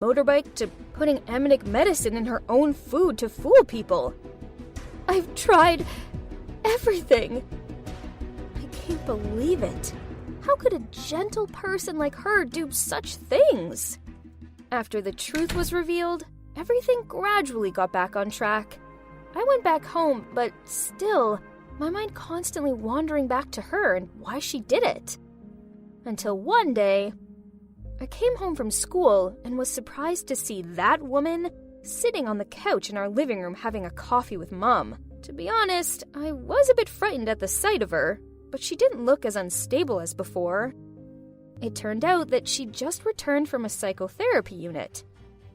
motorbike to putting emetic medicine in her own food to fool people. I've tried everything. I can't believe it. How could a gentle person like her do such things? After the truth was revealed, everything gradually got back on track. I went back home, but still, my mind constantly wandering back to her and why she did it. Until one day, I came home from school and was surprised to see that woman sitting on the couch in our living room having a coffee with Mom. To be honest, I was a bit frightened at the sight of her, but she didn't look as unstable as before. It turned out that she'd just returned from a psychotherapy unit.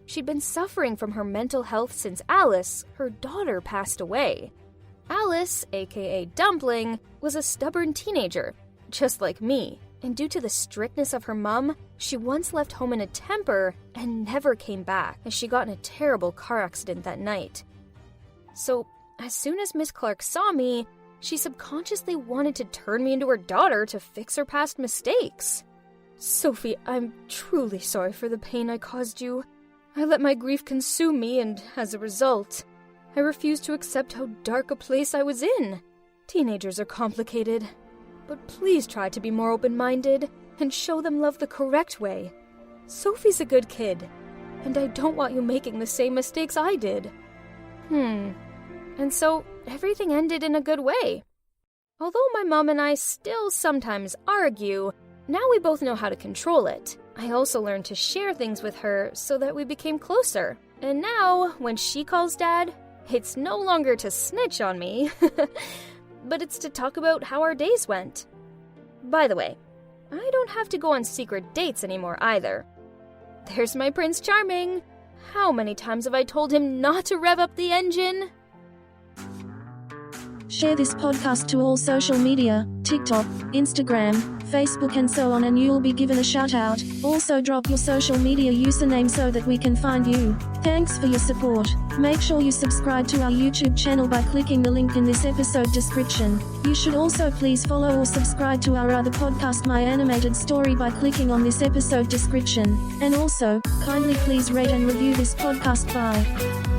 She'd been suffering from her mental health since Alice, her daughter, passed away. Alice, aka Dumpling, was a stubborn teenager, just like me, and due to the strictness of her mom, she once left home in a temper and never came back, as she got in a terrible car accident that night. So, as soon as Miss Clark saw me, she subconsciously wanted to turn me into her daughter to fix her past mistakes. Sophie, I'm truly sorry for the pain I caused you. I let my grief consume me, and as a result, I refused to accept how dark a place I was in. Teenagers are complicated, but please try to be more open-minded and show them love the correct way. Sophie's a good kid, and I don't want you making the same mistakes I did. And so, everything ended in a good way. Although my mom and I still sometimes argue, now we both know how to control it. I also learned to share things with her so that we became closer. And now, when she calls Dad, it's no longer to snitch on me, but it's to talk about how our days went. By the way, I don't have to go on secret dates anymore either. There's my Prince Charming. How many times have I told him not to rev up the engine? Share this podcast to all social media, TikTok, Instagram, Facebook and so on, and you'll be given a shout out. Also drop your social media username so that we can find you. Thanks for your support. Make sure you subscribe to our YouTube channel by clicking the link in this episode description. You should also please follow or subscribe to our other podcast, My Animated Story, by clicking on this episode description. And also, kindly please rate and review this podcast. Bye.